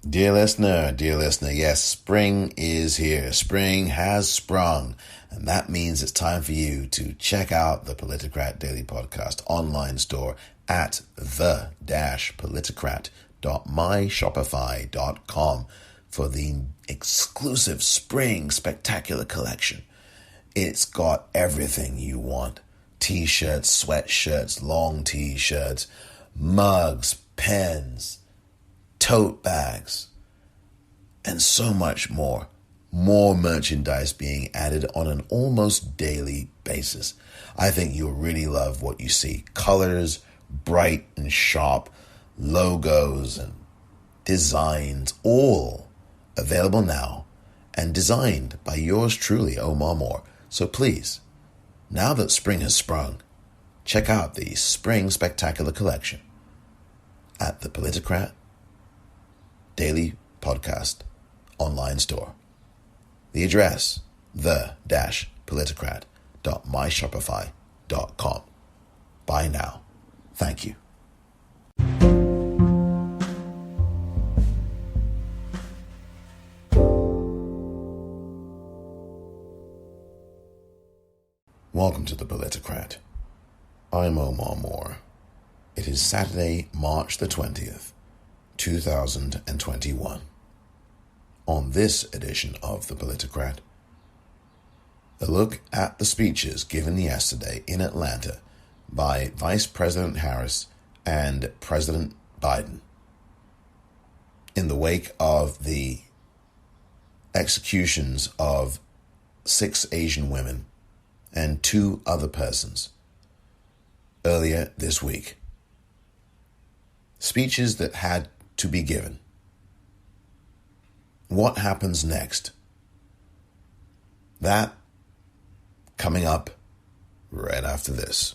Dear listener, yes, spring is here. Spring has sprung, and that means it's time for you to check out the Politicrat Daily Podcast online store at the-politicrat.myshopify.com for the exclusive spring spectacular collection. It's got everything you want. T-shirts, sweatshirts, long T-shirts, mugs, pens, tote bags, and so much more. More merchandise being added on an almost daily basis. I think you'll really love what you see. Colors, bright and sharp, logos and designs, all available now and designed by yours truly, Omar Moore. So please, now that spring has sprung, check out the Spring Spectacular Collection at the Politicrat Daily Podcast online store. The address, the-politicrat.myshopify.com. Buy now. Thank you. Welcome to the Politicrat. I'm Omar Moore. It is Saturday, March the 20th. 2021. On this edition of the Politicrat, a look at the speeches given yesterday in Atlanta by Vice President Harris and President Biden in the wake of the executions of 6 Asian women and 2 other persons earlier this week. Speeches that had to be given. What happens next? That coming up right after this.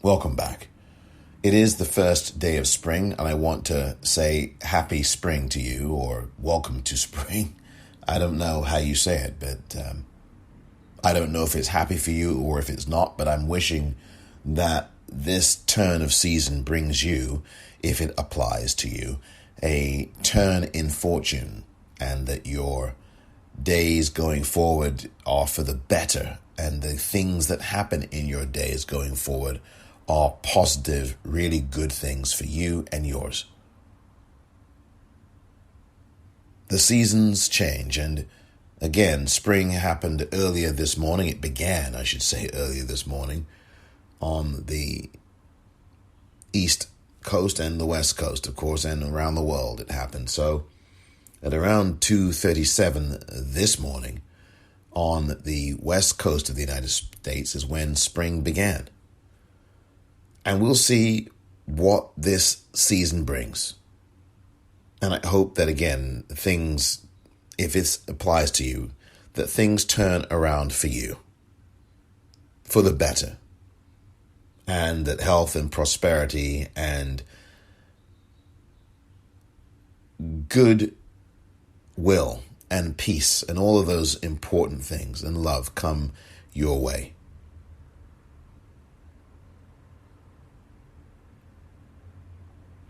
Welcome back. It is the first day of spring, and I want to say happy spring to you, or welcome to spring. I don't know how you say it, but I don't know if it's happy for you or if it's not, but I'm wishing that this turn of season brings you, if it applies to you, a turn in fortune, and that your days going forward are for the better, and the things that happen in your days going forward are positive, really good things for you and yours. The seasons change, and again, spring happened earlier this morning. It began, I should say, earlier this morning on the East Coast and the West Coast, of course, and around the world it happened. So at around 2:37 this morning on the West Coast of the United States is when spring began. And we'll see what this season brings. And I hope that, again, things, if it applies to you, that things turn around for you for the better. And that health and prosperity and good will and peace and all of those important things and love come your way.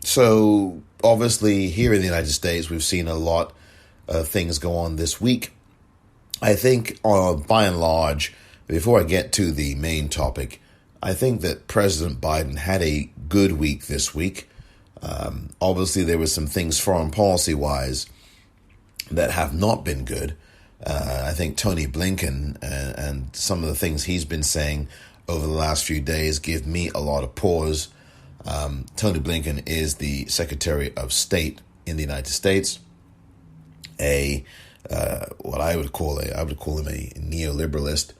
So, obviously, here in the United States, we've seen a lot of things go on this week. I think, by and large, before I get to the main topic, I think that President Biden had a good week this week. Obviously, there were some things foreign policy-wise that have not been good. I think Tony Blinken and some of the things he's been saying over the last few days give me a lot of pause. Tony Blinken is the Secretary of State in the United States, what I would call him a neoliberalist,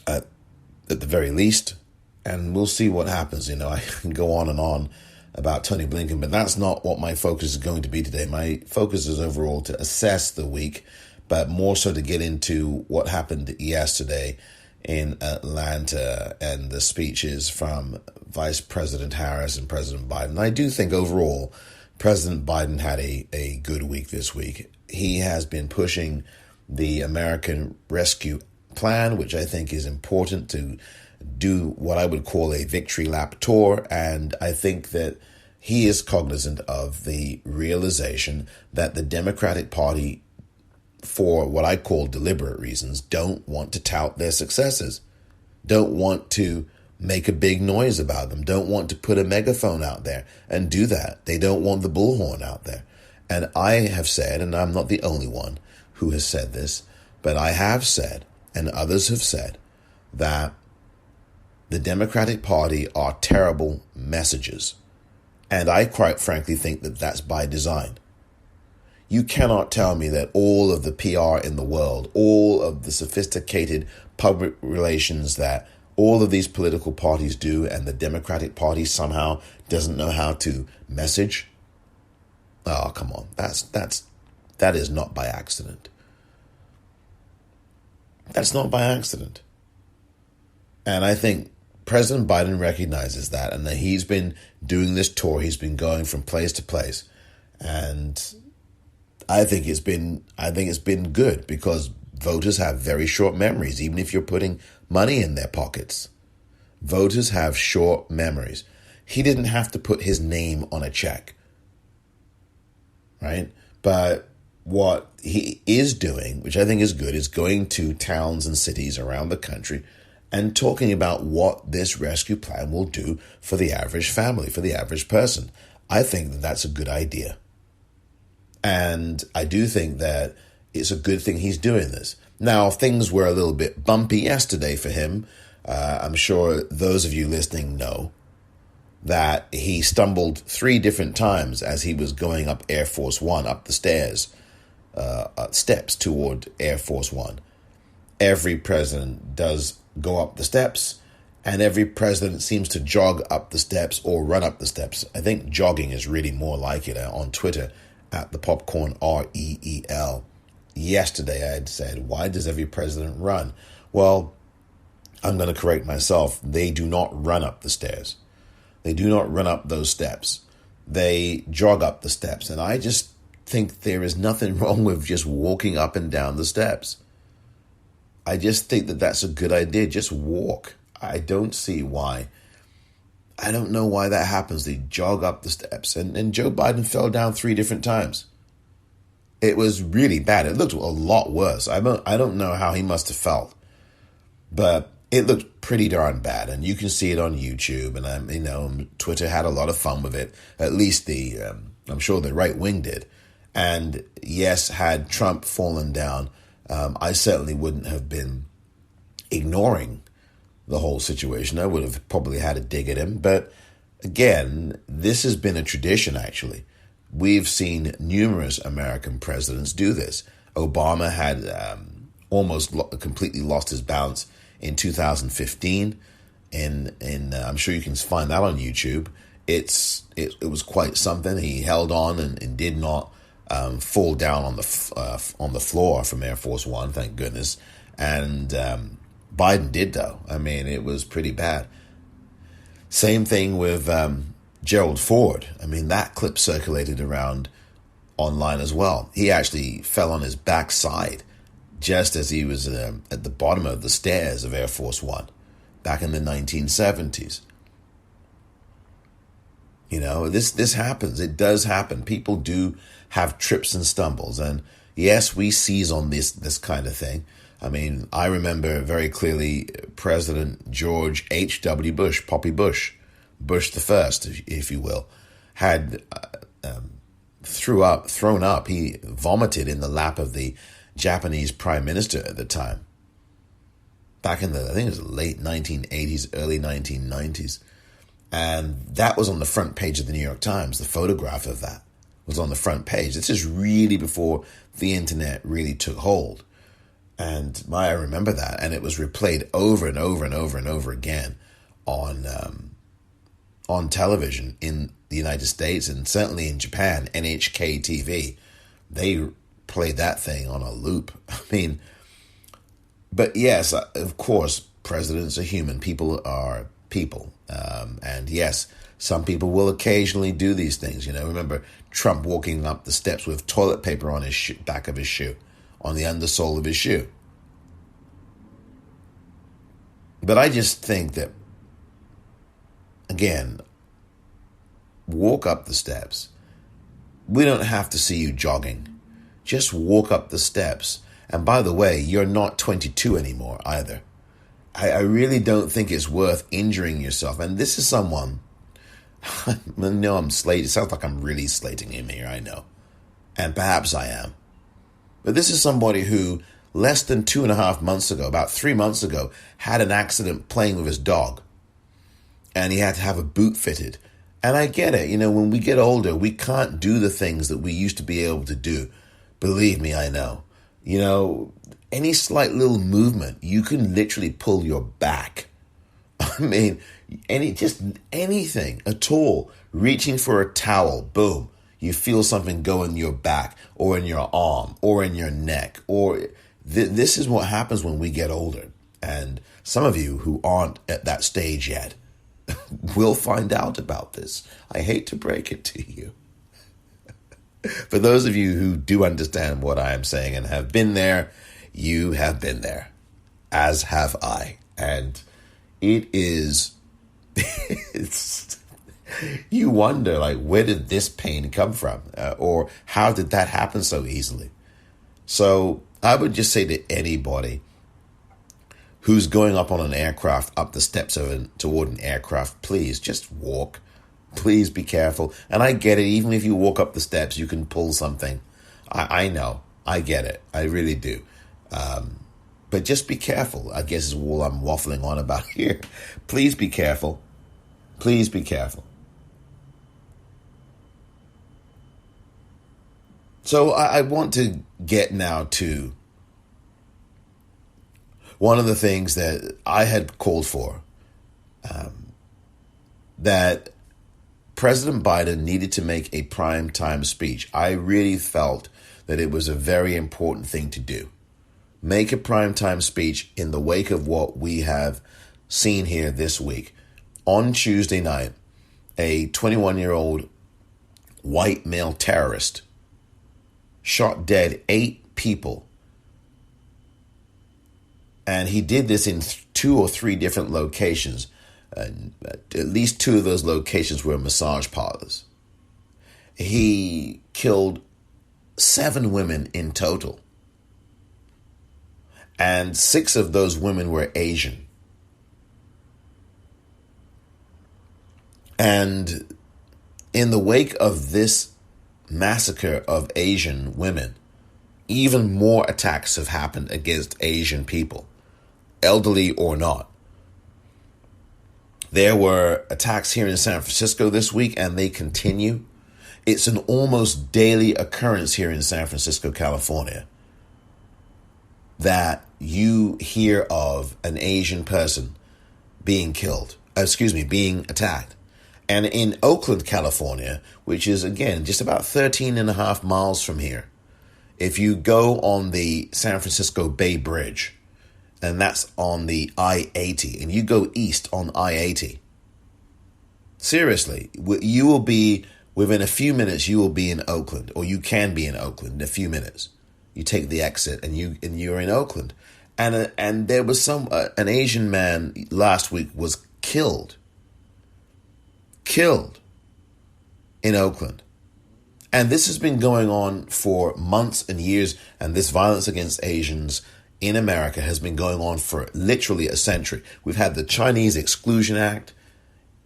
at the very least, and we'll see what happens. I can go on and on about Tony Blinken, but that's not what my focus is going to be today. My focus is overall to assess the week, but more so to get into what happened yesterday in Atlanta and the speeches from Vice President Harris and President Biden. I do think overall President Biden had a good week this week. He has been pushing the American Rescue Plan, which I think is important to do what I would call a victory lap tour. And I think that he is cognizant of the realization that the Democratic Party, for what I call deliberate reasons, don't want to tout their successes, don't want to make a big noise about them, don't want to put a megaphone out there and do that. They don't want the bullhorn out there. And I have said, and I'm not the only one who has said this, but I have said, and others have said, that the Democratic Party are terrible messengers. And I quite frankly think that that's by design. You cannot tell me that all of the PR in the world, all of the sophisticated public relations that all of these political parties do, and the Democratic Party somehow doesn't know how to message. Oh, come on. That is not by accident. That's not by accident. And I think President Biden recognizes that, and that he's been doing this tour. He's been going from place to place. And I think it's been good, because voters have very short memories, even if you're putting money in their pockets. Voters have short memories. He didn't have to put his name on a check, right? But what he is doing, which I think is good, is going to towns and cities around the country and talking about what this rescue plan will do for the average family, for the average person. I think that that's a good idea. And I do think that it's a good thing he's doing this. Now, things were a little bit bumpy yesterday for him. I'm sure those of you listening know that he stumbled 3 different times as he was going up Air Force One, up the steps toward Air Force One. Every president does go up the steps, and every president seems to jog up the steps or run up the steps. I think jogging is really more like it. On Twitter, at the Popcorn REEL. Yesterday I had said, why does every president run? Well, I'm going to correct myself. They do not run up the stairs. They do not run up those steps. They jog up the steps. And I just think there is nothing wrong with just walking up and down the steps. I just think that that's a good idea. Just walk. I don't see why. I don't know why that happens. They jog up the steps. And Joe Biden fell down 3 different times. It was really bad. It looked a lot worse. I don't know how he must have felt. But it looked pretty darn bad. And you can see it on YouTube. And, Twitter had a lot of fun with it. At least I'm sure the right wing did. And yes, had Trump fallen down, I certainly wouldn't have been ignoring the whole situation. I would have probably had a dig at him. But again, this has been a tradition, actually. We've seen numerous American presidents do this. Obama had almost completely lost his balance in 2015. I'm sure you can find that on YouTube. It was quite something. He held on and did not fall down on the floor from Air Force One, thank goodness. And Biden did, though. I mean, it was pretty bad. Same thing with Gerald Ford. I mean, that clip circulated around online as well. He actually fell on his backside just as he was at the bottom of the stairs of Air Force One back in the 1970s. This happens. It does happen. People do have trips and stumbles. And yes, we seize on this kind of thing. I mean, I remember very clearly President George H.W. Bush, Poppy Bush, Bush the First, if you will, had thrown up. He vomited in the lap of the Japanese prime minister at the time. Back in I think it was late 1980s, early 1990s. And that was on the front page of the New York Times. The photograph of that was on the front page. This is really before the internet really took hold. And I remember that. And it was replayed over and over and over and over again on television in the United States, and certainly in Japan, NHK TV. They played that thing on a loop. I mean, but yes, of course, presidents are human. People are people. And yes, some people will occasionally do these things. Remember Trump walking up the steps with toilet paper on his back of his shoe on the undersole of his shoe. But I just think that, again, walk up the steps. We don't have to see you jogging. Just walk up the steps. And by the way, you're not 22 anymore either. I really don't think it's worth injuring yourself. And this is someone, I know I'm slating. It sounds like I'm really slating him here, I know. And perhaps I am. But this is somebody who less than 2.5 months ago, about 3 months ago, had an accident playing with his dog. And he had to have a boot fitted. And I get it. You know, when we get older, we can't do the things that we used to be able to do. Believe me, I know. You know, any slight little movement, you can literally pull your back. I mean, anything at all. Reaching for a towel, boom. You feel something go in your back or in your arm or in your neck. Or this is what happens when we get older. And some of you who aren't at that stage yet will find out about this. I hate to break it to you. For those of you who do understand what I am saying and have been there, you have been there, as have I. And it is, you wonder, like, where did this pain come from? Or how did that happen so easily? So I would just say to anybody who's going up on an aircraft, up the steps toward an aircraft, please just walk. Please be careful. And I get it. Even if you walk up the steps, you can pull something. I know. I get it. I really do. But just be careful, I guess is all I'm waffling on about here. Please be careful. Please be careful. So I want to get now to one of the things that I had called for, that President Biden needed to make a primetime speech. I really felt that it was a very important thing to do. Make a primetime speech in the wake of what we have seen here this week. On Tuesday night, a 21-year-old white male terrorist shot dead 8 people. And he did this in 2 or 3 different locations. At least 2 of those locations were massage parlors. He killed 7 women in total. And 6 of those women were Asian. And in the wake of this massacre of Asian women, even more attacks have happened against Asian people, elderly or not. There were attacks here in San Francisco this week, and they continue. It's an almost daily occurrence here in San Francisco, California, that you hear of an Asian person being being attacked. And in Oakland, California, which is, again, just about 13.5 miles from here, if you go on the San Francisco Bay Bridge, and that's on the I-80, and you go east on I-80, seriously, you will be, within a few minutes, you will be in Oakland, or you can be in Oakland in a few minutes. You take the exit, and you're in Oakland. And there was an Asian man last week was killed in Oakland. And this has been going on for months and years, and this violence against Asians in America has been going on for literally a century. We've had the Chinese Exclusion Act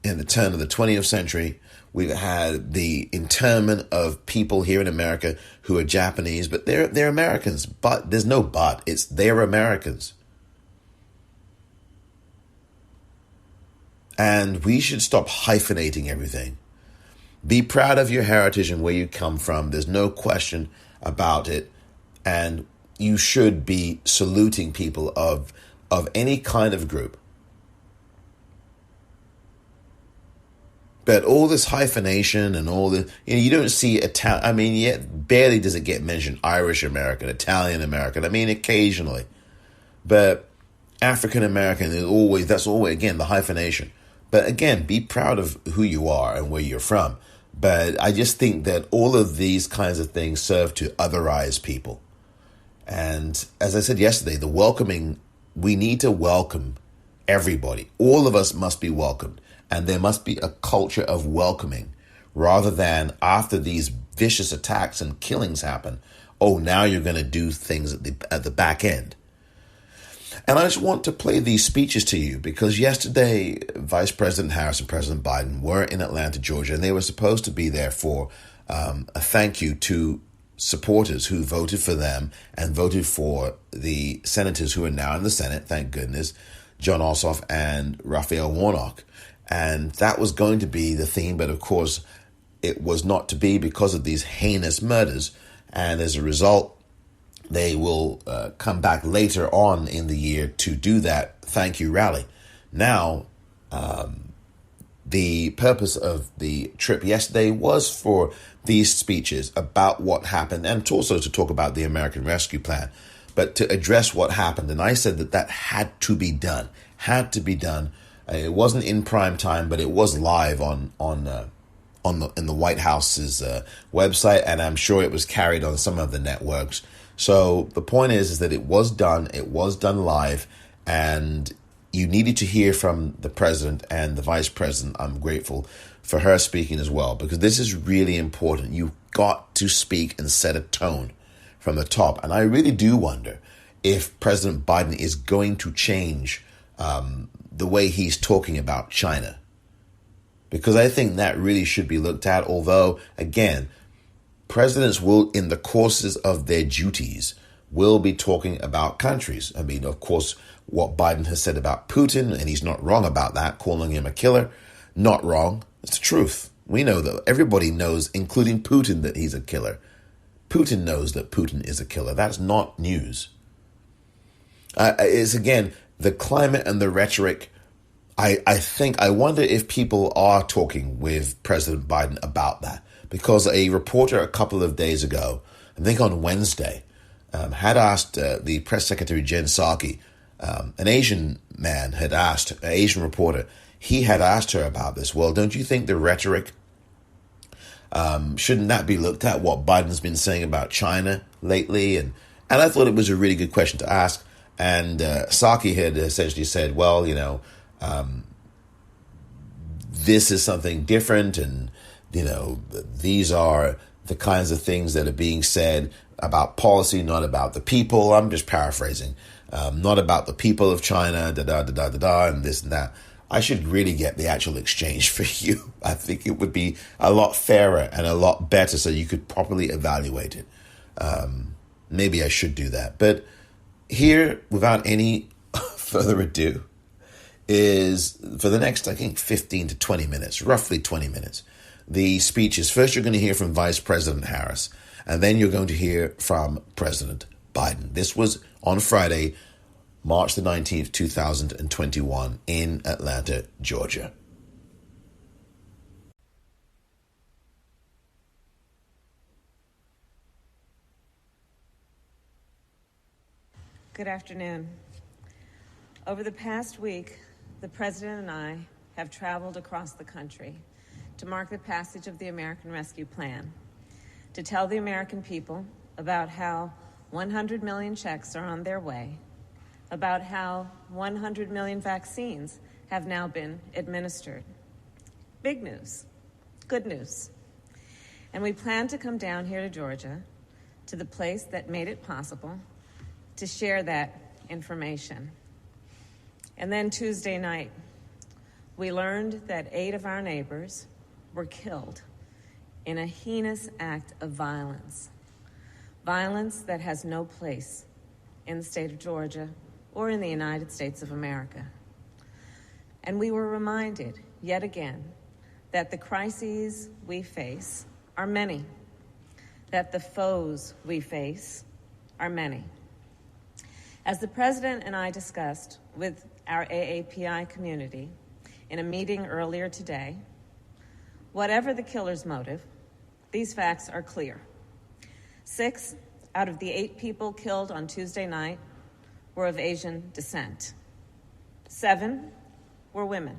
in the turn of the 20th century. We've had the internment of people here in America who are Japanese, but they're Americans. But there's no but. It's they're Americans. And we should stop hyphenating everything. Be proud of your heritage and where you come from. There's no question about it. And you should be saluting people of any kind of group. But all this hyphenation and all the, you don't see Italian. I mean, yet barely does it get mentioned. Irish American, Italian American. I mean, occasionally, but African American is that's always again the hyphenation. But again, be proud of who you are and where you're from. But I just think that all of these kinds of things serve to otherize people, And as I said yesterday, we need to welcome everybody. All of us must be welcomed. And there must be a culture of welcoming rather than after these vicious attacks and killings happen, oh, now you're going to do things at the back end. And I just want to play these speeches to you because yesterday, Vice President Harris and President Biden were in Atlanta, Georgia, and they were supposed to be there for a thank you to supporters who voted for them and voted for the senators who are now in the Senate, thank goodness, John Ossoff and Raphael Warnock. And that was going to be the theme, but of course, it was not to be because of these heinous murders. And as a result, they will come back later on in the year to do that thank you rally. Now, the purpose of the trip yesterday was for these speeches about what happened and also to talk about the American Rescue Plan, but to address what happened. And I said that had to be done, It wasn't in prime time, but it was live in the White House's website, and I'm sure it was carried on some of the networks. So the point is that it was done live, and you needed to hear from the president and the vice president. I'm grateful for her speaking as well, because this is really important. You've got to speak and set a tone from the top. And I really do wonder if President Biden is going to change the way he's talking about China, because I think that really should be looked at. Although, again, presidents will, in the courses of their duties, will be talking about countries. I mean, of course, what Biden has said about Putin, and he's not wrong about that, calling him a killer, not wrong. It's the truth. We know that everybody knows, including Putin, that he's a killer. Putin knows that Putin is a killer. That's not news. It's, again, the climate and the rhetoric. I wonder if people are talking with President Biden about that, because a reporter a couple of days ago, I think on Wednesday, had asked the press secretary, Jen Psaki, an Asian reporter, he had asked her about this. Well, don't you think the rhetoric, shouldn't that be looked at, what Biden's been saying about China lately? And I thought it was a really good question to ask. And Psaki had essentially said, well, this is something different, and, these are the kinds of things that are being said about policy, not about the people. I'm just paraphrasing. Not about the people of China, and this and that. I should really get the actual exchange for you. I think it would be a lot fairer and a lot better so you could properly evaluate it. Maybe I should do that. But here, without any further ado, is for the next, I think, 15 to 20 minutes, roughly 20 minutes, the speeches. First, you're going to hear from Vice President Harris, and then you're going to hear from President Biden. This was on Friday, March the 19th, 2021, in Atlanta, Georgia. Good afternoon. Over the past week, the President and I have traveled across the country to mark the passage of the American Rescue Plan, to tell the American people about how 100 million checks are on their way, about how 100 million vaccines have now been administered. Big news, good news. And we plan to come down here to Georgia, to the place that made it possible, to share that information. And then Tuesday night, we learned that 8 of our neighbors were killed in a heinous act of violence. Violence that has no place in the state of Georgia or in the United States of America. And we were reminded, yet again, that the crises we face are many, that the foes we face are many. As the President and I discussed with our AAPI community in a meeting earlier today, whatever the killer's motive, these facts are clear. 6 out of the 8 people killed on Tuesday night were of Asian descent. 7 were women.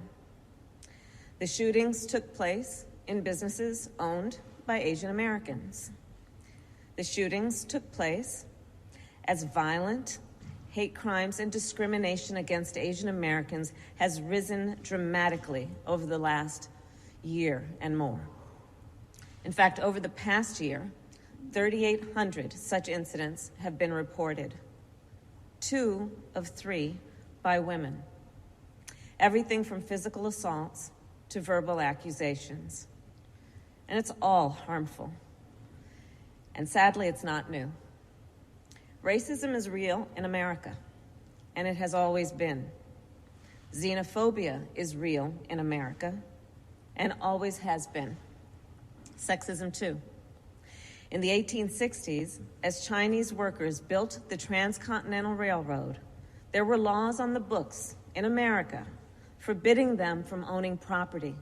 The shootings took place in businesses owned by Asian Americans. The shootings took place as violent hate crimes and discrimination against Asian Americans has risen dramatically over the last year and more. In fact, over the past year, 3,800 such incidents have been reported, 2 of 3 by women. Everything from physical assaults to verbal accusations. And it's all harmful. And sadly, it's not new. Racism is real in America, and it has always been. Xenophobia is real in America, and always has been. Sexism, too. In the 1860s, as Chinese workers built the Transcontinental Railroad, there were laws on the books in America forbidding them from owning property.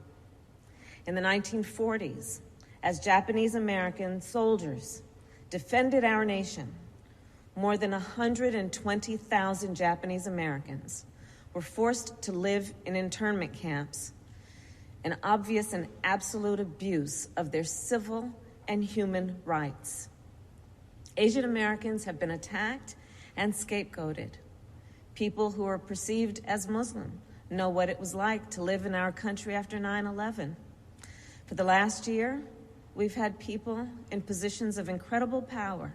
In the 1940s, as Japanese American soldiers defended our nation, more than 120,000 Japanese Americans were forced to live in internment camps, an obvious and absolute abuse of their civil and human rights. Asian Americans have been attacked and scapegoated. People who are perceived as Muslim know what it was like to live in our country after 9/11. For the last year, we've had people in positions of incredible power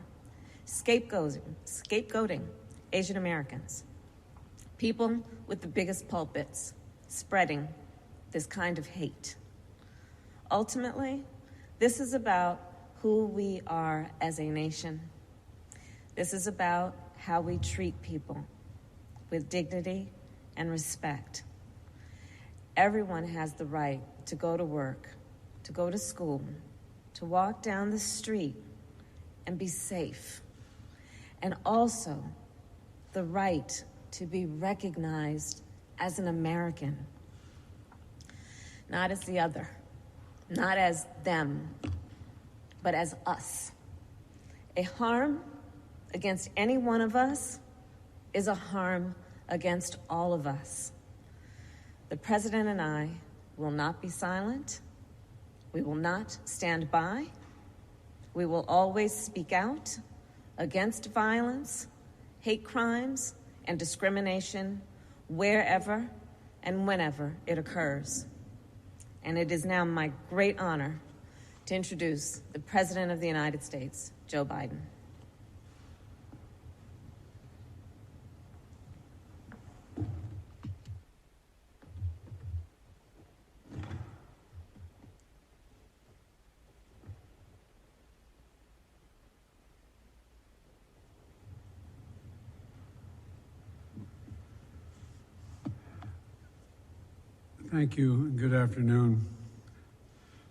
scapegoating Asian Americans. People with the biggest pulpits spreading this kind of hate. Ultimately, this is about who we are as a nation. This is about how we treat people with dignity and respect. Everyone has the right to go to work, to go to school, to walk down the street and be safe. And also the right to be recognized as an American, not as the other, not as them, but as us. A harm against any one of us is a harm against all of us. The President and I will not be silent. We will not stand by. We will always speak out against violence, hate crimes, and discrimination wherever and whenever it occurs. And it is now my great honor to introduce the President of the United States, Joe Biden. Thank you, and good afternoon.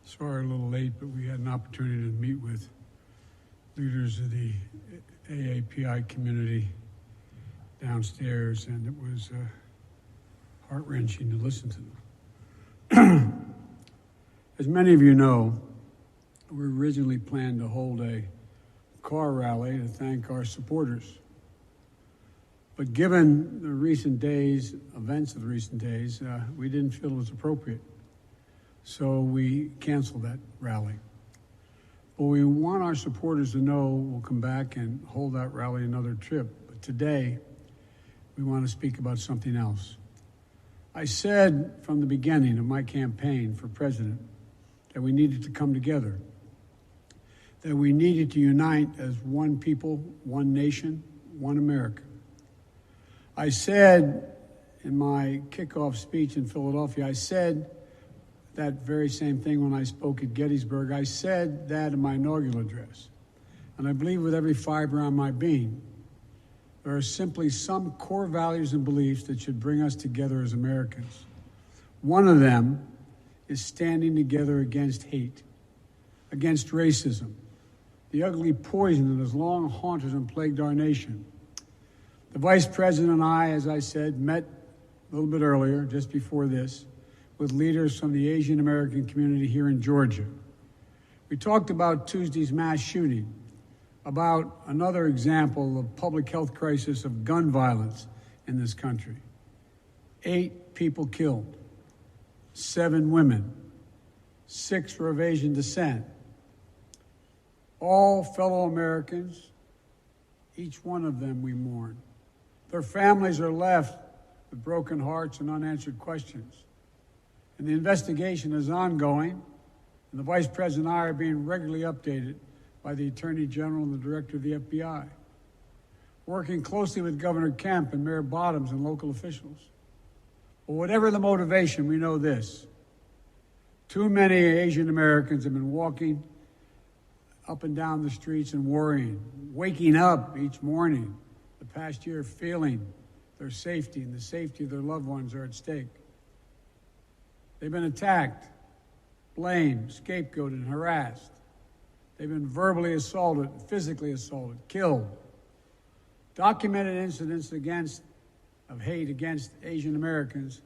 Sorry a little late, but we had an opportunity to meet with leaders of the AAPI community downstairs, and it was heart-wrenching to listen to them. As many of you know, we originally planned to hold a car rally to thank our supporters. But given the events of the recent days, we didn't feel it was appropriate. So we canceled that rally. But we want our supporters to know we'll come back and hold that rally another trip. But today, we want to speak about something else. I said from the beginning of my campaign for president that we needed to come together, that we needed to unite as one people, one nation, one America. I said in my kickoff speech in Philadelphia, I said that very same thing when I spoke at Gettysburg. I said that in my inaugural address. And I believe with every fiber on my being, there are simply some core values and beliefs that should bring us together as Americans. One of them is standing together against hate, against racism, the ugly poison that has long haunted and plagued our nation. The Vice President and I, as I said, met a little bit earlier, just before this, with leaders from the Asian American community here in Georgia. We talked about Tuesday's mass shooting, about another example of public health crisis of gun violence in this country. 8 people killed, 7 women, 6 were of Asian descent. All fellow Americans, Each one of them we mourn. Their families are left with broken hearts and unanswered questions. And the investigation is ongoing, and the Vice President and I are being regularly updated by the Attorney General and the Director of the FBI, working closely with Governor Kemp and Mayor Bottoms and local officials. But whatever the motivation, we know this. Too many Asian Americans have been walking up and down the streets and worrying, waking up each morning the past year feeling their safety and the safety of their loved ones are at stake. They've been attacked, blamed, scapegoated, and harassed. They've been verbally assaulted, physically assaulted, killed. Documented incidents of hate against Asian Americans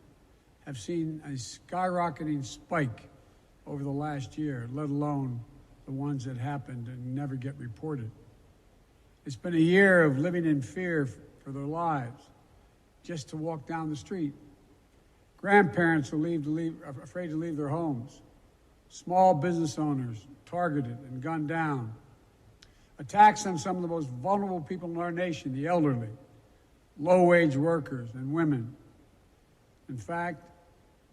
have seen a skyrocketing spike over the last year, let alone the ones that happened and never get reported. It's been a year of living in fear for their lives, just to walk down the street. Grandparents are afraid to leave their homes. Small business owners targeted and gunned down. Attacks on some of the most vulnerable people in our nation, the elderly, low-wage workers, and women. In fact,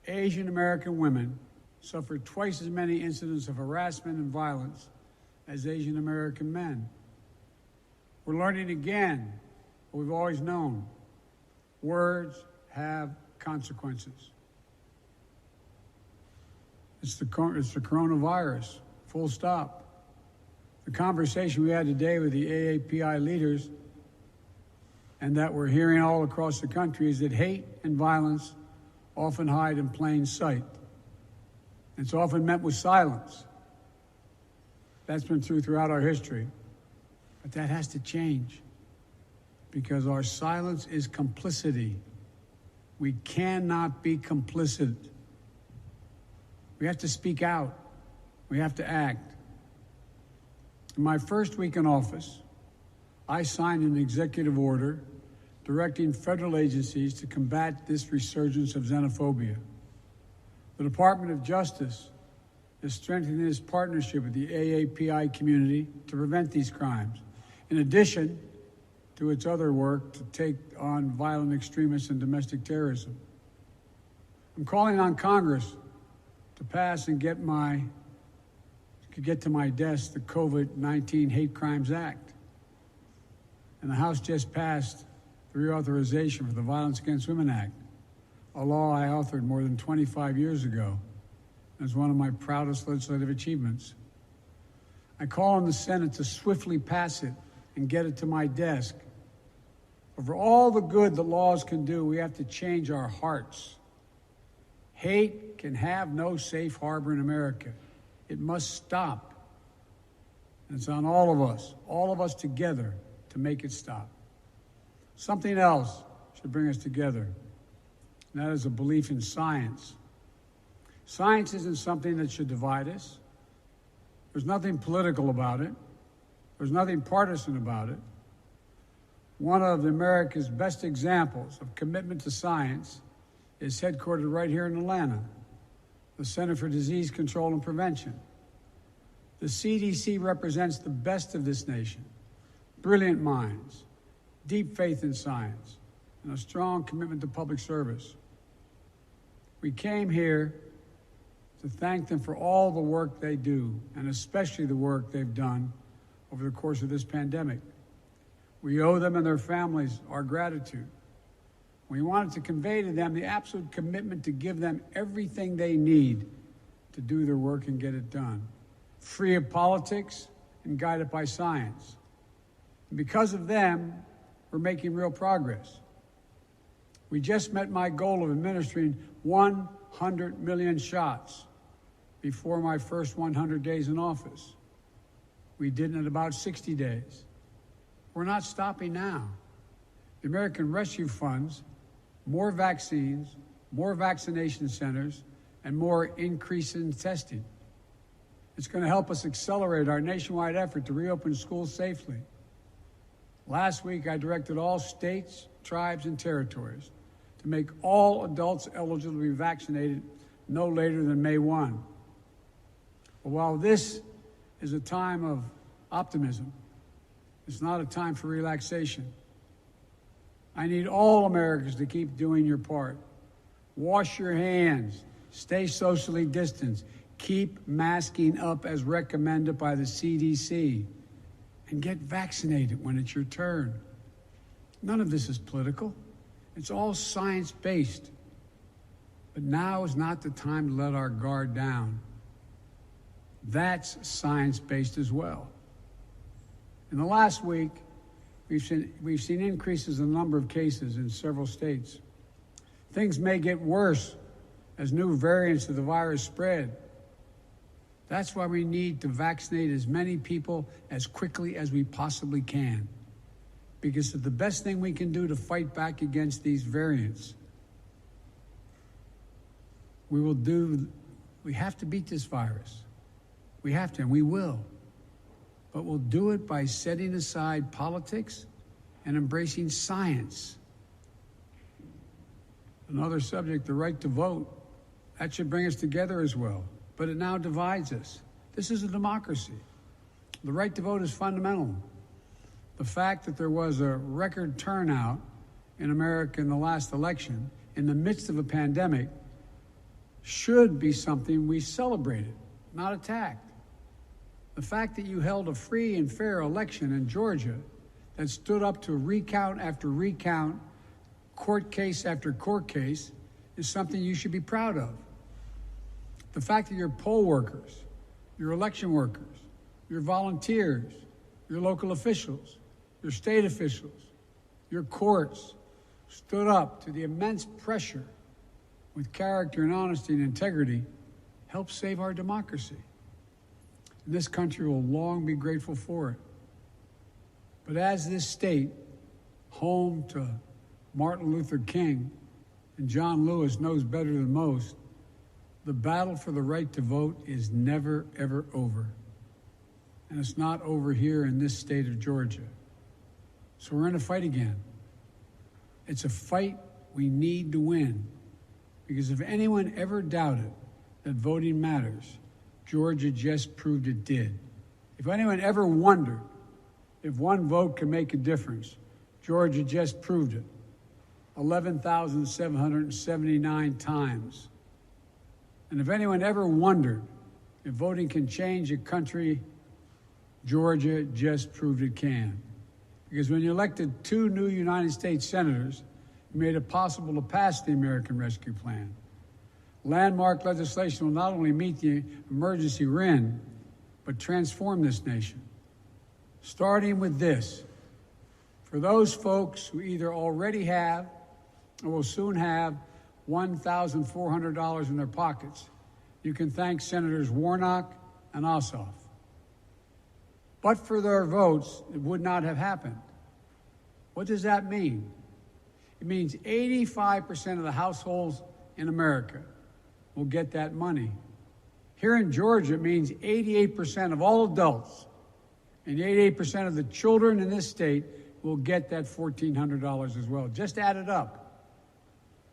Asian American women suffered twice as many incidents of harassment and violence as Asian American men. We're learning again what we've always known. Words have consequences. It's the coronavirus, full stop. The conversation we had today with the AAPI leaders and that we're hearing all across the country is that hate and violence often hide in plain sight. It's often met with silence. That's been true throughout our history. But that has to change because our silence is complicity. We cannot be complicit. We have to speak out. We have to act. In my first week in office, I signed an executive order directing federal agencies to combat this resurgence of xenophobia. The Department of Justice is strengthening its partnership with the AAPI community to prevent these crimes, in addition to its other work to take on violent extremists and domestic terrorism. I'm calling on Congress to pass and get to my desk the COVID-19 Hate Crimes Act. And the House just passed the reauthorization for the Violence Against Women Act, a law I authored more than 25 years ago as one of my proudest legislative achievements. I call on the Senate to swiftly pass it and get it to my desk. But for all the good that laws can do, we have to change our hearts. Hate can have no safe harbor in America. It must stop. And it's on all of us together, to make it stop. Something else should bring us together, and that is a belief in science. Science isn't something that should divide us. There's nothing political about it. There's nothing partisan about it. One of America's best examples of commitment to science is headquartered right here in Atlanta, the Center for Disease Control and Prevention. The CDC represents the best of this nation, brilliant minds, deep faith in science, and a strong commitment to public service. We came here to thank them for all the work they do, and especially the work they've done over the course of this pandemic. We owe them and their families our gratitude. We wanted to convey to them the absolute commitment to give them everything they need to do their work and get it done, free of politics and guided by science. And because of them, we're making real progress. We just met my goal of administering 100 million shots before my first 100 days in office. We did it in about 60 days. We're not stopping now. The American Rescue Funds, more vaccines, more vaccination centers, and more increase in testing. It's going to help us accelerate our nationwide effort to reopen schools safely. Last week, I directed all states, tribes, and territories to make all adults eligible to be vaccinated no later than May 1. But while this is a time of optimism, It's not a time for relaxation. I need all Americans to keep doing your part. Wash your hands. Stay socially distanced. Keep masking up as recommended by the CDC. And get vaccinated when it's your turn. None of this is political. It's all science-based. But now is not the time to let our guard down. That's science-based as well. In the last week, we've seen increases in the number of cases in several states. Things may get worse as new variants of the virus spread. That's why we need to vaccinate as many people as quickly as we possibly can, because it's the best thing we can do to fight back against these variants. We have to beat this virus. We have to, and we will. But we'll do it by setting aside politics and embracing science. Another subject, the right to vote. That should bring us together as well. But it now divides us. This is a democracy. The right to vote is fundamental. The fact that there was a record turnout in America in the last election, in the midst of a pandemic, should be something we celebrated, not attacked. The fact that you held a free and fair election in Georgia that stood up to recount after recount, court case after court case, is something you should be proud of. The fact that your poll workers, your election workers, your volunteers, your local officials, your state officials, your courts stood up to the immense pressure with character and honesty and integrity helped save our democracy. And this country will long be grateful for it. But as this state, home to Martin Luther King and John Lewis, knows better than most, the battle for the right to vote is never, ever over. And it's not over here in this state of Georgia. So we're in a fight again. It's a fight we need to win. Because if anyone ever doubted that voting matters, Georgia just proved it did. If anyone ever wondered if one vote can make a difference, Georgia just proved it. 11,779 times. And if anyone ever wondered if voting can change a country, Georgia just proved it can. Because when you elected 2 new United States senators, you made it possible to pass the American Rescue Plan. Landmark legislation will not only meet the emergency we're in, but transform this nation. Starting with this, for those folks who either already have or will soon have $1,400 in their pockets, you can thank Senators Warnock and Ossoff. But for their votes, it would not have happened. What does that mean? It means 85% of the households in America will get that money. Here in Georgia, it means 88% of all adults and 88% of the children in this state will get that $1,400 as well. Just add it up.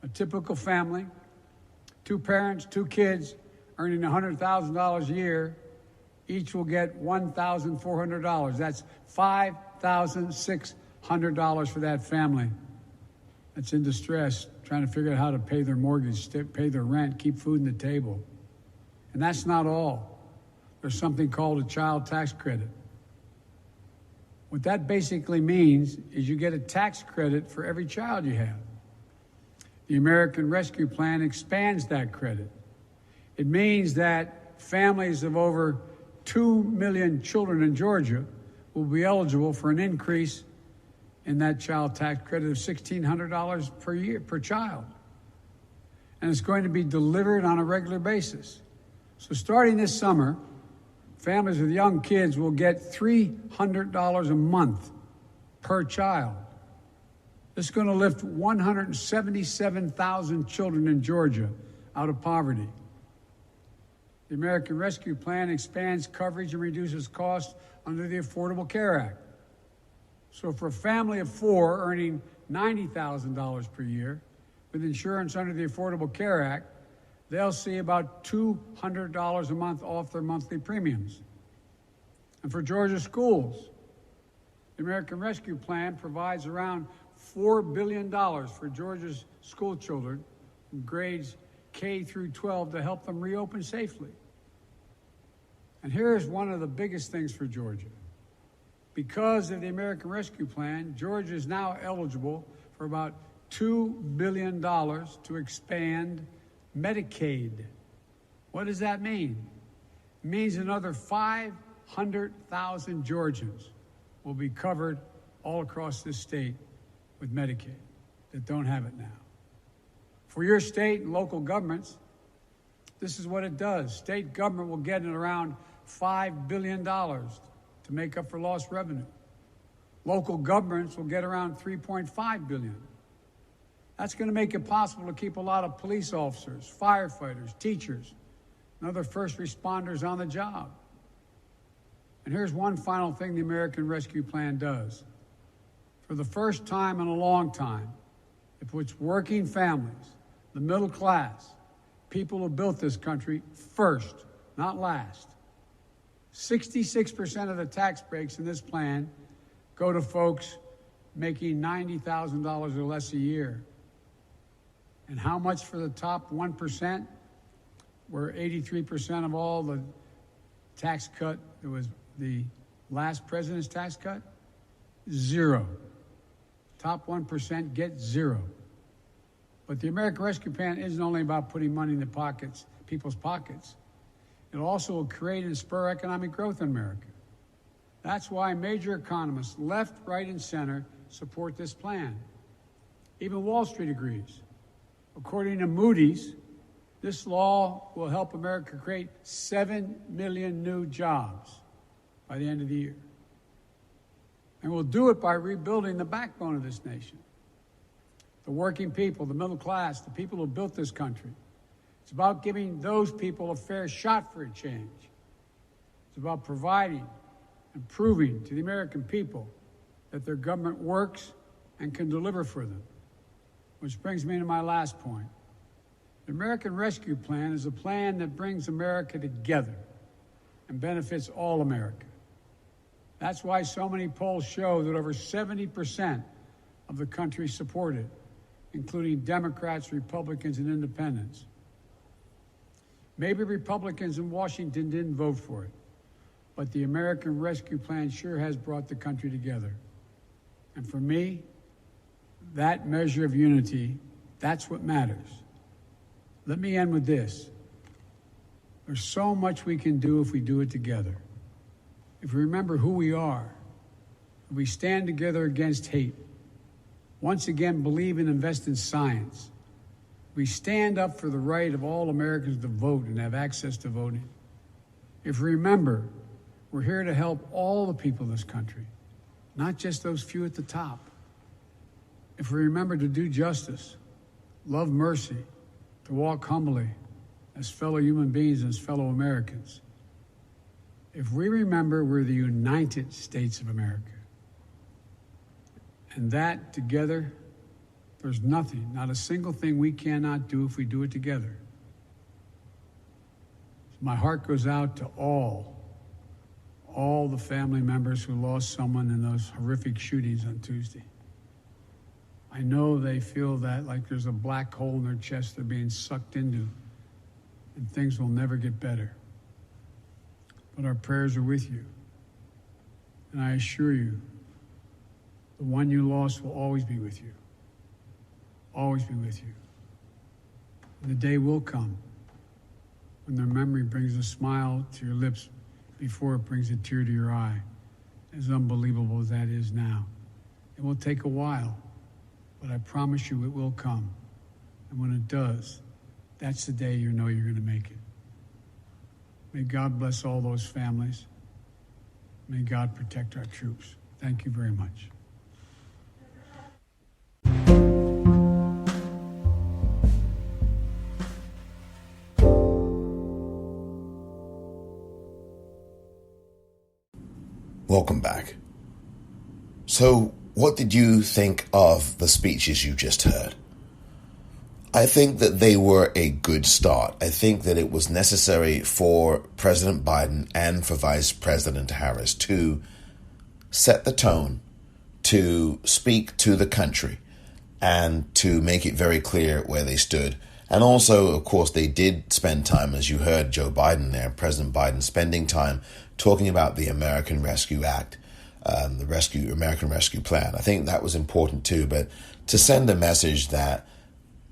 A typical family, 2 parents, 2 kids, earning $100,000 a year, each will get $1,400. That's $5,600 for that family that's in distress, trying to figure out how to pay their mortgage, pay their rent, keep food on the table. And that's not all. There's something called a child tax credit. What that basically means is you get a tax credit for every child you have. The American Rescue Plan expands that credit. It means that families of over 2 million children in Georgia will be eligible for an increase in that child tax credit of $1,600 per year, per child. And it's going to be delivered on a regular basis. So starting this summer, families with young kids will get $300 a month per child. This is going to lift 177,000 children in Georgia out of poverty. The American Rescue Plan expands coverage and reduces costs under the Affordable Care Act. So for a family of 4 earning $90,000 per year with insurance under the Affordable Care Act, they'll see about $200 a month off their monthly premiums. And for Georgia schools, The American Rescue Plan provides around $4 billion for Georgia's school children in grades K through 12 to help them reopen safely. And here's one of the biggest things for Georgia. Because of the American Rescue Plan, Georgia is now eligible for about $2 billion to expand Medicaid. What does that mean? It means another 500,000 Georgians will be covered all across this state with Medicaid that don't have it now. For your state and local governments, this is what it does. State government will get around $5 billion to make up for lost revenue. Local governments will get around $3.5 billion. That's going to make it possible to keep a lot of police officers, firefighters, teachers, and other first responders on the job. And here's one final thing the American Rescue Plan does. For the first time in a long time, it puts working families, the middle class, people who built this country first, not last. 66% of the tax breaks in this plan go to folks making $90,000 or less a year. And how much for the top 1%? Where 83% of all the tax cut, it was the last president's tax cut? Zero. Top 1% get zero. But the American Rescue Plan isn't only about putting money in the pockets, people's pockets. It also will create and spur economic growth in America. That's why major economists, left, right, and center, support this plan. Even Wall Street agrees. According to Moody's, this law will help America create 7 million new jobs by the end of the year. And we'll do it by rebuilding the backbone of this nation. The working people, the middle class, the people who built this country. It's about giving those people a fair shot for a change. It's about providing and proving to the American people that their government works and can deliver for them. Which brings me to my last point. The American Rescue Plan is a plan that brings America together and benefits all America. That's why so many polls show that over 70% of the country support it, including Democrats, Republicans, and independents. Maybe Republicans in Washington didn't vote for it, but the American Rescue Plan sure has brought the country together. And for me, that measure of unity, that's what matters. Let me end with this. There's so much we can do if we do it together. If we remember who we are, if we stand together against hate, once again believe and invest in science, we stand up for the right of all Americans to vote and have access to voting. If we remember, we're here to help all the people in this country, not just those few at the top. If we remember to do justice, love mercy, to walk humbly as fellow human beings and as fellow Americans. If we remember we're the United States of America, and that together, there's nothing, not a single thing we cannot do if we do it together. My heart goes out to all the family members who lost someone in those horrific shootings on Tuesday. I know they feel that like there's a black hole in their chest they're being sucked into, and things will never get better. But our prayers are with you. And I assure you, the one you lost will always be with you. Always be with you. And the day will come when their memory brings a smile to your lips before it brings a tear to your eye, as unbelievable as that is now. It will take a while, but I promise you it will come. And when it does, that's the day you know you're going to make it. May God bless all those families. May God protect our troops. Thank you very much. Welcome back. So, what did you think of the speeches you just heard? I think that they were a good start. I think that it was necessary for President Biden and for Vice President Harris to set the tone to speak to the country and to make it very clear where they stood. And also, of course, they did spend time, as you heard Joe Biden there, President Biden spending time talking about the American Rescue Act, the American Rescue Plan. I think that was important too, but to send a message that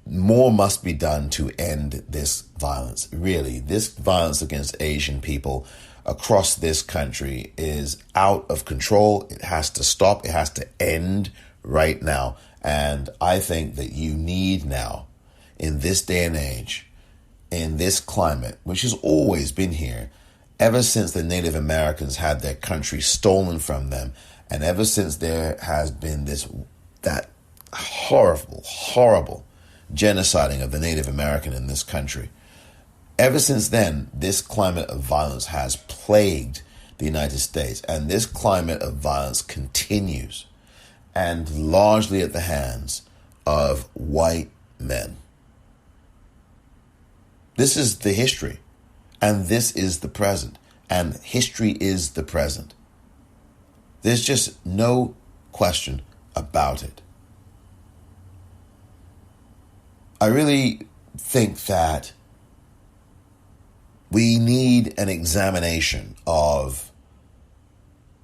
more must be done to end this violence. Really, this violence against Asian people across this country is out of control. It has to stop. It has to end right now. And I think that you need now, in this day and age, in this climate, which has always been here, ever since the Native Americans had their country stolen from them, and ever since there has been that horrible genociding of the Native American in this country, ever since then, this climate of violence has plagued the United States, and this climate of violence continues, and largely at the hands of white men. This is the history, and this is the present, and history is the present. There's just no question about it. I really think that we need an examination of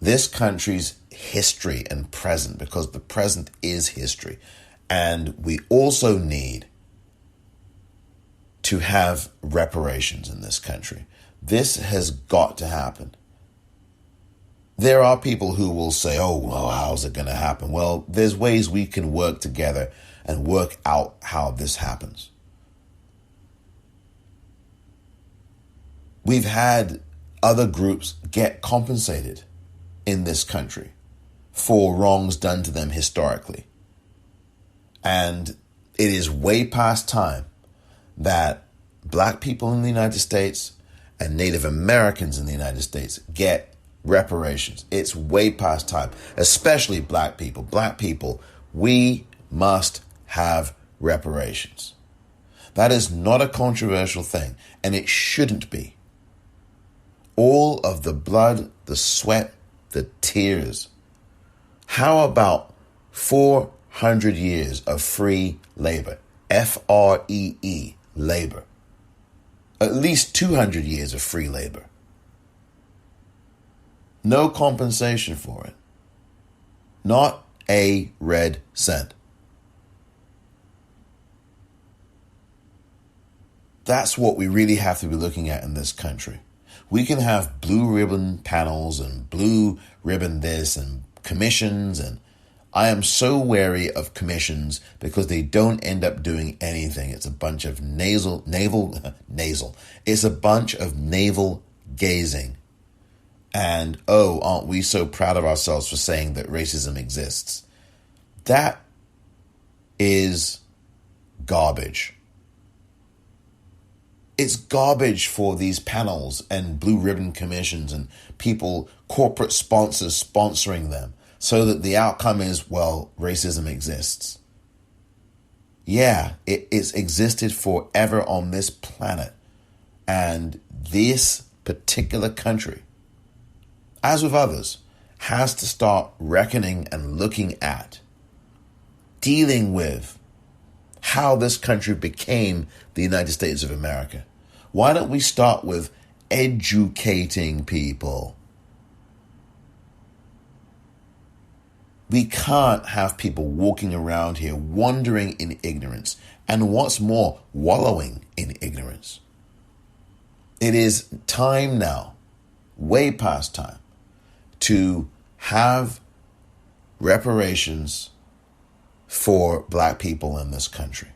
this country's history and present, because the present is history. And we also need to have reparations in this country. This has got to happen. There are people who will say, oh, well, how's it going to happen? Well, there's ways we can work together and work out how this happens. We've had other groups get compensated in this country for wrongs done to them historically. And it is way past time that black people in the United States and Native Americans in the United States get reparations. It's way past time, especially black people. Black people, we must have reparations. That is not a controversial thing, and it shouldn't be. All of the blood, the sweat, the tears. How about 400 years of free labor? Free labor. At least 200 years of free labor. No compensation for it. Not a red cent. That's what we really have to be looking at in this country. We can have blue ribbon panels and blue ribbon this and commissions, and I am so wary of commissions because they don't end up doing anything. It's a bunch of navel It's a bunch of navel gazing. And, oh, aren't we so proud of ourselves for saying that racism exists? That is garbage. It's garbage for these panels and blue ribbon commissions and people, corporate sponsors sponsoring them so that the outcome is, well, racism exists. Yeah, it's existed forever on this planet. And this particular country, as with others, has to start reckoning and looking at, dealing with how this country became the United States of America. Why don't we start with educating people? We can't have people walking around here wandering in ignorance, and what's more, wallowing in ignorance. It is time now, way past time, to have reparations for black people in this country.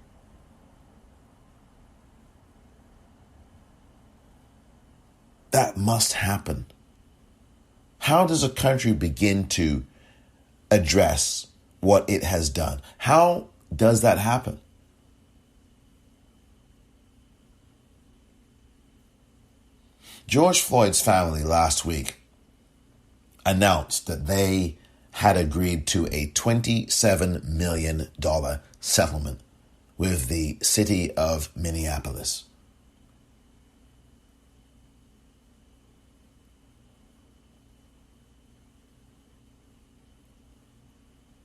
That must happen. How does a country begin to address what it has done? How does that happen? George Floyd's family last week announced that they had agreed to a $27 million settlement with the city of Minneapolis.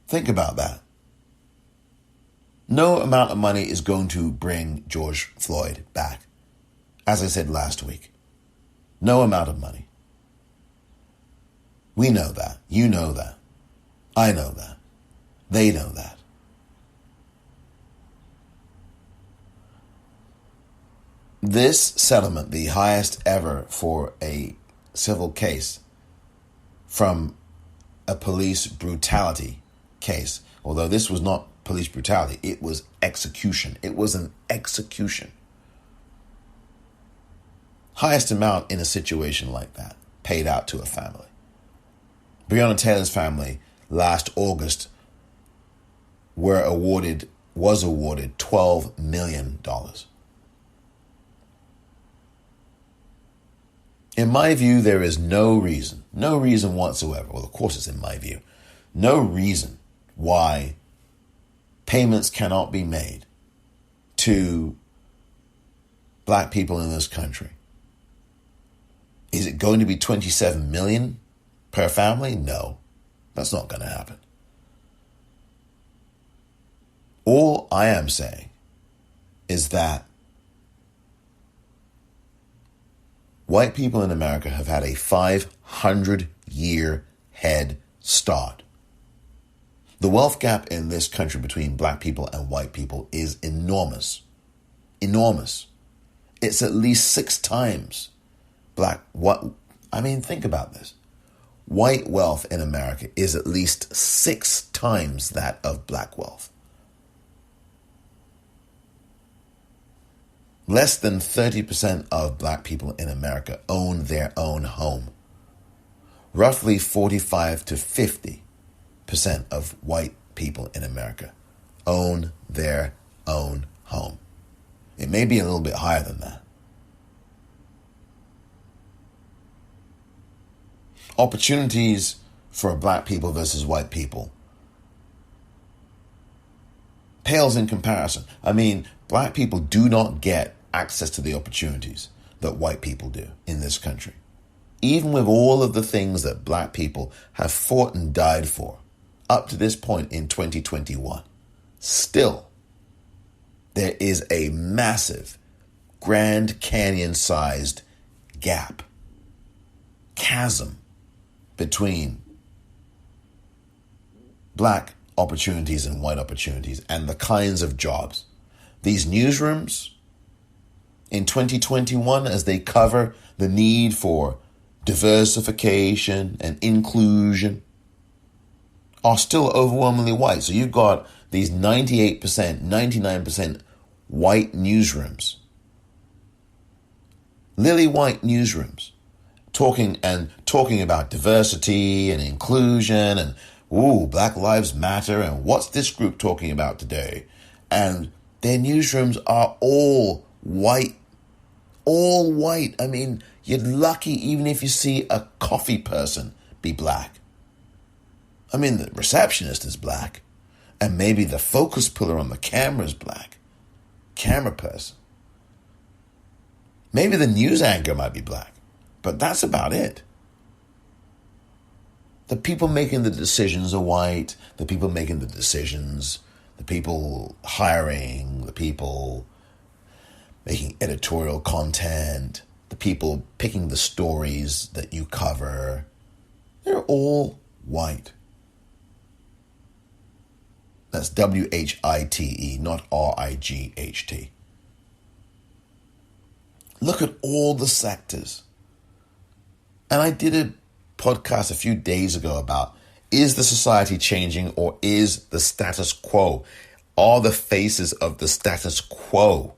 Think about that. No amount of money is going to bring George Floyd back. As I said last week, no amount of money. We know that. You know that. I know that. They know that. This settlement, the highest ever for a civil case from a police brutality case, although this was not police brutality, it was execution. It was an execution. Highest amount in a situation like that, paid out to a family. Breonna Taylor's family last August was awarded $12 million. In my view, there is no reason whatsoever, well, of course it's in my view, no reason why payments cannot be made to black people in this country. Is it going to be $27 million per family? No, that's not going to happen. All I am saying is that white people in America have had a 500-year head start. The wealth gap in this country between black people and white people is enormous. Enormous. It's at least 6 times think about this. White wealth in America is at least 6 times that of black wealth. Less than 30% of black people in America own their own home. Roughly 45 to 50% of white people in America own their own home. It may be a little bit higher than that. Opportunities for black people versus white people pales in comparison. I mean, black people do not get access to the opportunities that white people do in this country. Even with all of the things that black people have fought and died for up to this point in 2021, still there is a massive Grand Canyon-sized gap, chasm between black opportunities and white opportunities and the kinds of jobs. These newsrooms in 2021, as they cover the need for diversification and inclusion, are still overwhelmingly white. So you've got these 98%, 99% white newsrooms, lily white newsrooms, talking about diversity and inclusion and Black Lives Matter and what's this group talking about today? And their newsrooms are all white. All white. I mean, you're lucky even if you see a coffee person be black. I mean, the receptionist is black. And maybe the focus puller on the camera is black. Camera person. Maybe the news anchor might be black. But that's about it. The people making the decisions are white. The people making the decisions, the people hiring, the people making editorial content, the people picking the stories that you cover, they're all white. That's WHITE, not RIGHT. Look at all the sectors. And I did a podcast a few days ago about, is the society changing or is the status quo? Are the faces of the status quo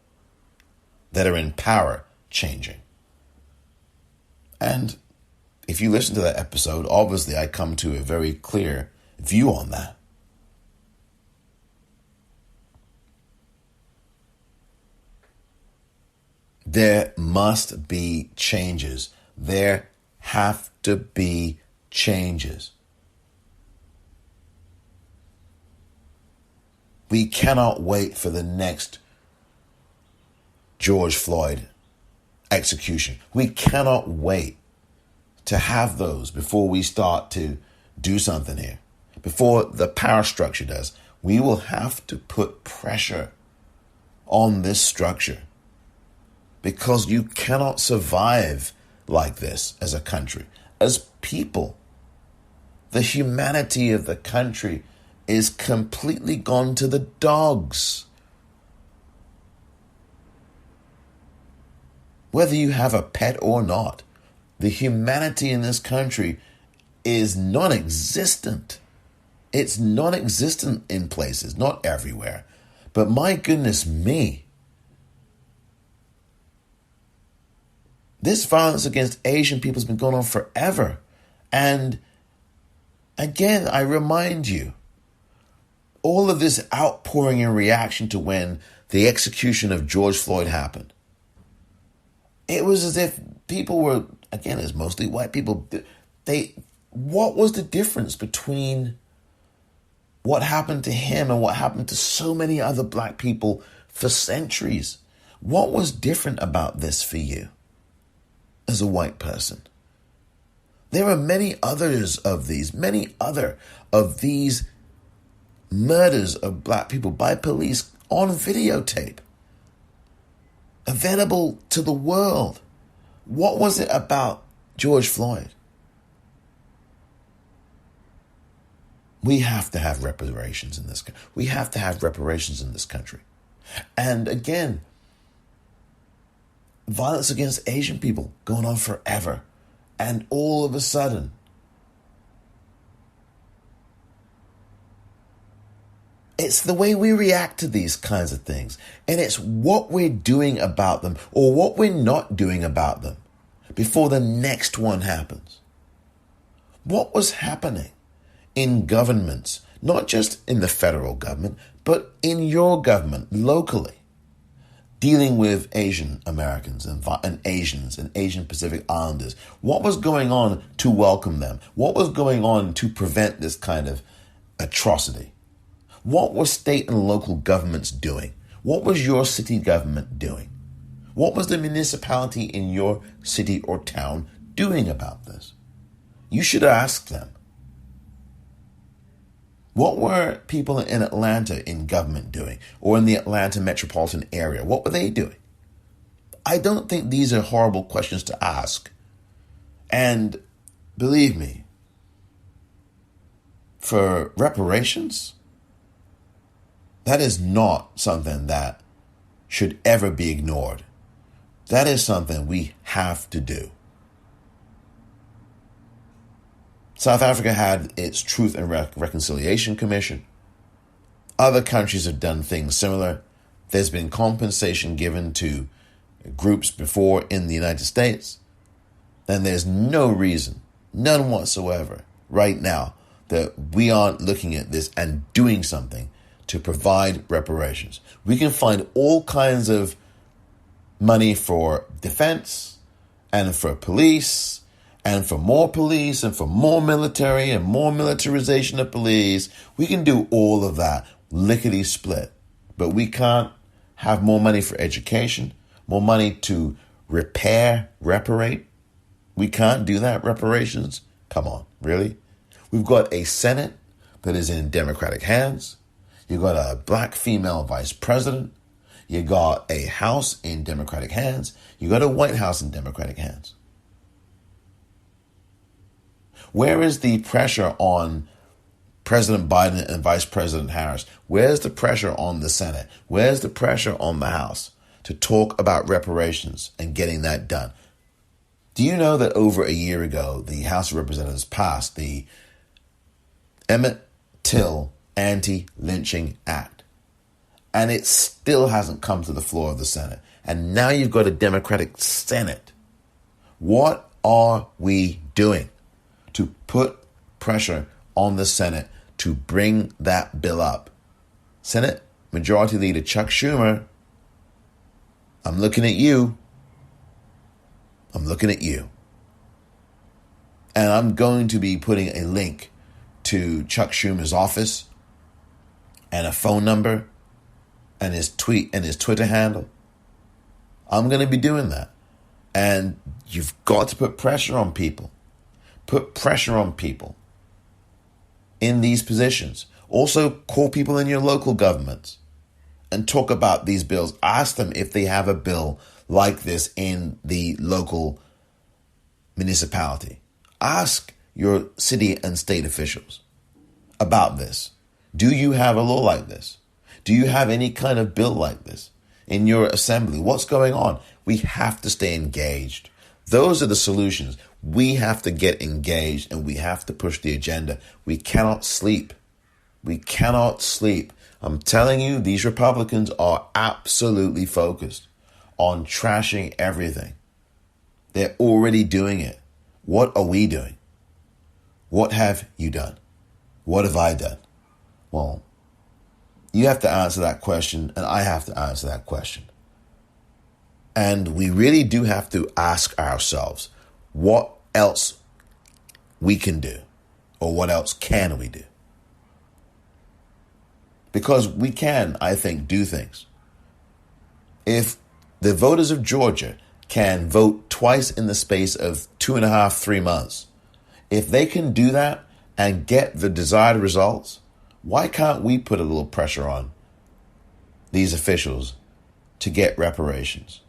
that are in power changing? And if you listen to that episode, obviously I come to a very clear view on that. There must be changes. There have to be changes. We cannot wait for the next George Floyd execution. We cannot wait to have those before we start to do something here. before the power structure does. We will have to put pressure on this structure, because you cannot survive like this as a country, as people. The humanity of the country is completely gone to the dogs. Whether you have a pet or not, the humanity in this country is non-existent. It's non-existent in places, not everywhere. But my goodness me, this violence against Asian people has been going on forever. And again, I remind you, all of this outpouring in reaction to when the execution of George Floyd happened, it was as if people were, again, it's mostly white people, what was the difference between what happened to him and what happened to so many other black people for centuries? What was different about this for you as a white person? There are many other of these murders of black people by police on videotape, available to the world. What was it about George Floyd? We have to have reparations in this country. We have to have reparations in this country. And again, violence against Asian people going on forever. And all of a sudden, it's the way we react to these kinds of things. And it's what we're doing about them or what we're not doing about them before the next one happens. What was happening in governments, not just in the federal government, but in your government locally, dealing with Asian Americans and Asians and Asian Pacific Islanders? What was going on to welcome them? What was going on to prevent this kind of atrocity? What were state and local governments doing? What was your city government doing? What was the municipality in your city or town doing about this? You should ask them. What were people in Atlanta in government doing, or in the Atlanta metropolitan area? What were they doing? I don't think these are horrible questions to ask. And believe me, for reparations, that is not something that should ever be ignored. That is something we have to do. South Africa had its Truth and Reconciliation Commission. Other countries have done things similar. There's been compensation given to groups before in the United States. And there's no reason, none whatsoever, right now, that we aren't looking at this and doing something to provide reparations. We can find all kinds of money for defense and for police and for more police and for more military and more militarization of police. We can do all of that lickety split, but we can't have more money for education, more money to reparate. We can't do that. Reparations. Come on, really? We've got a Senate that is in Democratic hands. You got a black female vice president. You got a House in Democratic hands. You got a White House in Democratic hands. Where is the pressure on President Biden and Vice President Harris? Where's the pressure on the Senate? Where's the pressure on the House to talk about reparations and getting that done? Do you know that over a year ago, the House of Representatives passed the Emmett Till Anti-Lynching Act, and it still hasn't come to the floor of the Senate? And now you've got a Democratic Senate. What are we doing to put pressure on the Senate to bring that bill up? Senate Majority Leader Chuck Schumer, I'm looking at you. I'm looking at you. And I'm going to be putting a link to Chuck Schumer's office and a phone number and his tweet and his Twitter handle. I'm going to be doing that. And you've got to put pressure on people. Put pressure on people. in these positions. Also, call people in your local governments and talk about these bills. Ask them if they have a bill like this in the local municipality. Ask your city and state officials about this. Do you have a law like this? Do you have any kind of bill like this in your assembly? What's going on? We have to stay engaged. Those are the solutions. We have to get engaged and we have to push the agenda. We cannot sleep. We cannot sleep. I'm telling you, these Republicans are absolutely focused on trashing everything. They're already doing it. What are we doing? What have you done? What have I done? Well, you have to answer that question, and I have to answer that question. And we really do have to ask ourselves what else we can do, or what else can we do? Because we can, I think, do things. If the voters of Georgia can vote twice in the space of 2.5, 3 months, if they can do that and get the desired results, why can't we put a little pressure on these officials to get reparations,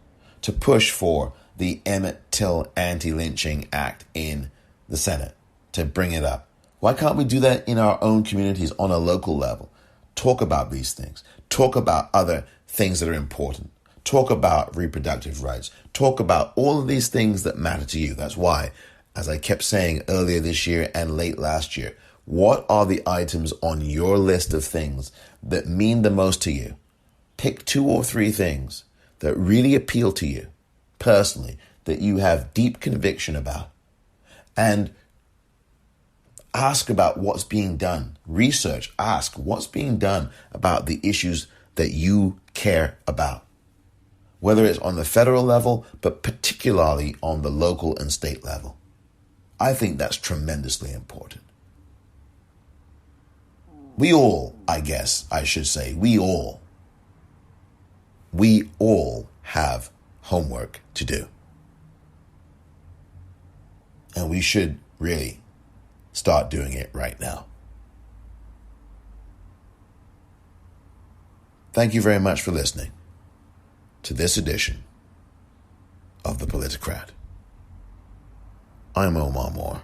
to push for the Emmett Till Anti-Lynching Act in the Senate, to bring it up? Why can't we do that in our own communities on a local level? Talk about these things. Talk about other things that are important. Talk about reproductive rights. Talk about all of these things that matter to you. That's why, as I kept saying earlier this year and late last year, what are the items on your list of things that mean the most to you? Pick 2 or 3 things that really appeal to you personally, that you have deep conviction about, and ask about what's being done. Research, ask what's being done about the issues that you care about, whether it's on the federal level, but particularly on the local and state level. I think that's tremendously important. We all, I guess I should say, we all have homework to do. And we should really start doing it right now. Thank you very much for listening to this edition of the Politicrat. I'm Omar Moore.